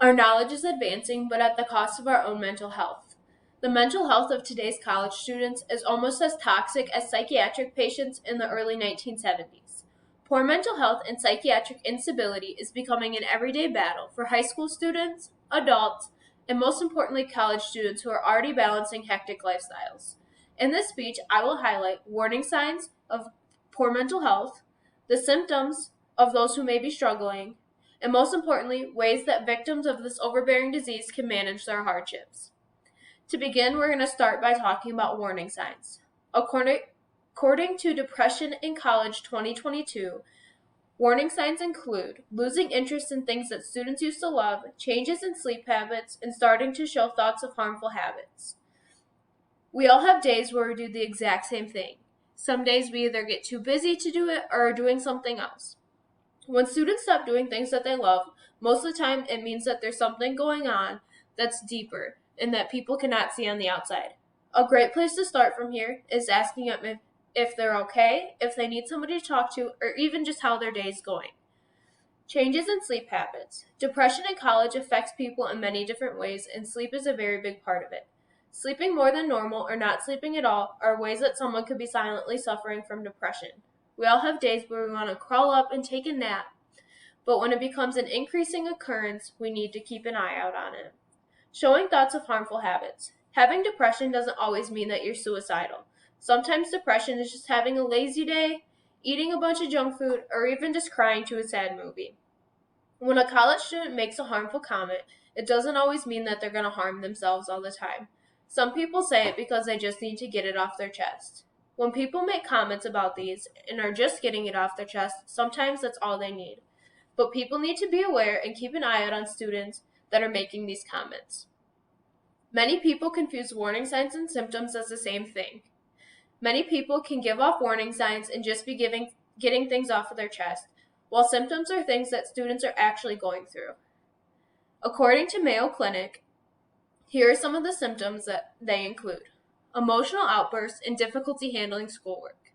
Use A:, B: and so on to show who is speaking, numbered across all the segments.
A: Our knowledge is advancing, but at the cost of our own mental health. The mental health of today's college students is almost as toxic as psychiatric patients in the early 1970s. Poor mental health and psychiatric instability is becoming an everyday battle for high school students, adults, and most importantly, college students who are already balancing hectic lifestyles. In this speech, I will highlight warning signs of poor mental health, the symptoms of those who may be struggling, and most importantly, ways that victims of this overbearing disease can manage their hardships. To begin, we're going to start by talking about warning signs. According to Depression in College 2022, warning signs include losing interest in things that students used to love, changes in sleep habits, and starting to show thoughts of harmful habits. We all have days where we do the exact same thing. Some days we either get too busy to do it or are doing something else. When students stop doing things that they love, most of the time it means that there's something going on that's deeper and that people cannot see on the outside. A great place to start from here is asking them if they're okay, if they need somebody to talk to, or even just how their day is going. Changes in sleep habits. Depression in college affects people in many different ways, and sleep is a very big part of it. Sleeping more than normal or not sleeping at all are ways that someone could be silently suffering from depression. We all have days where we want to crawl up and take a nap, but when it becomes an increasing occurrence, we need to keep an eye out on it. Showing thoughts of harmful habits. Having depression doesn't always mean that you're suicidal. Sometimes depression is just having a lazy day, eating a bunch of junk food, or even just crying to a sad movie. When a college student makes a harmful comment, it doesn't always mean that they're going to harm themselves all the time. Some people say it because they just need to get it off their chest. When people make comments about these and are just getting it off their chest, sometimes that's all they need. But people need to be aware and keep an eye out on students that are making these comments. Many people confuse warning signs and symptoms as the same thing. Many people can give off warning signs and just be getting things off of their chest, while symptoms are things that students are actually going through. According to Mayo Clinic, here are some of the symptoms that they include: emotional outbursts and difficulty handling schoolwork.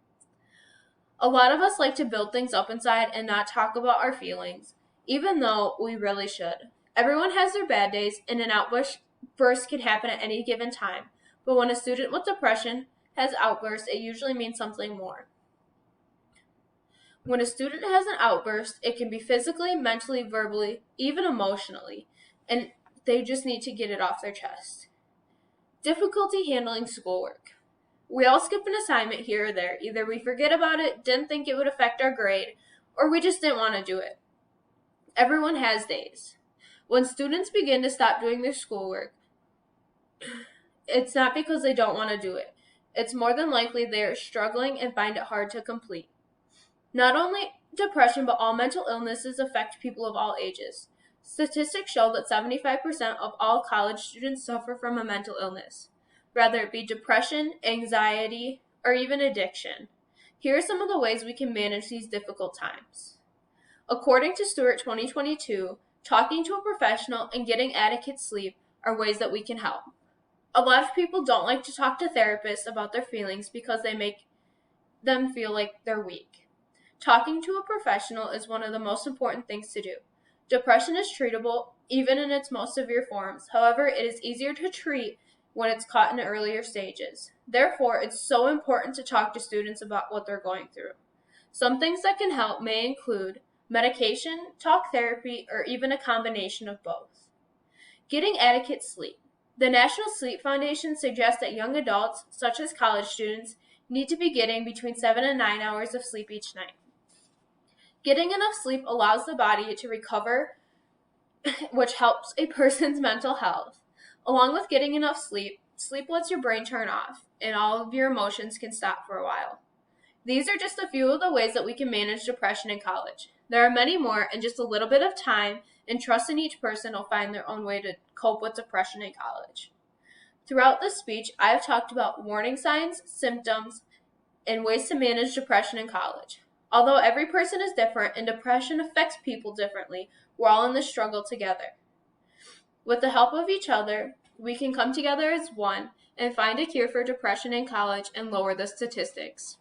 A: A lot of us like to build things up inside and not talk about our feelings, even though we really should. Everyone has their bad days, and an outburst can happen at any given time, but when a student with depression has outbursts, it usually means something more. When a student has an outburst, it can be physically, mentally, verbally, even emotionally, and they just need to get it off their chest. Difficulty handling schoolwork. We all skip an assignment here or there. Either we forget about it, didn't think it would affect our grade, or we just didn't want to do it. Everyone has days. When students begin to stop doing their schoolwork, it's not because they don't want to do it. It's more than likely they are struggling and find it hard to complete. Not only depression, but all mental illnesses affect people of all ages. Statistics show that 75% of all college students suffer from a mental illness, whether it be depression, anxiety, or even addiction. Here are some of the ways we can manage these difficult times. According to Stewart 2022, talking to a professional and getting adequate sleep are ways that we can help. A lot of people don't like to talk to therapists about their feelings because they make them feel like they're weak. Talking to a professional is one of the most important things to do. Depression is treatable, even in its most severe forms. However, it is easier to treat when it's caught in earlier stages. Therefore, it's so important to talk to students about what they're going through. Some things that can help may include medication, talk therapy, or even a combination of both. Getting adequate sleep. The National Sleep Foundation suggests that young adults, such as college students, need to be getting between 7 and 9 hours of sleep each night. Getting enough sleep allows the body to recover, which helps a person's mental health. Along with getting enough sleep, sleep lets your brain turn off, and all of your emotions can stop for a while. These are just a few of the ways that we can manage depression in college. There are many more, and just a little bit of time and trust in each person will find their own way to cope with depression in college. Throughout this speech, I have talked about warning signs, symptoms, and ways to manage depression in college. Although every person is different and depression affects people differently, we're all in this struggle together. With the help of each other, we can come together as one and find a cure for depression in college and lower the statistics.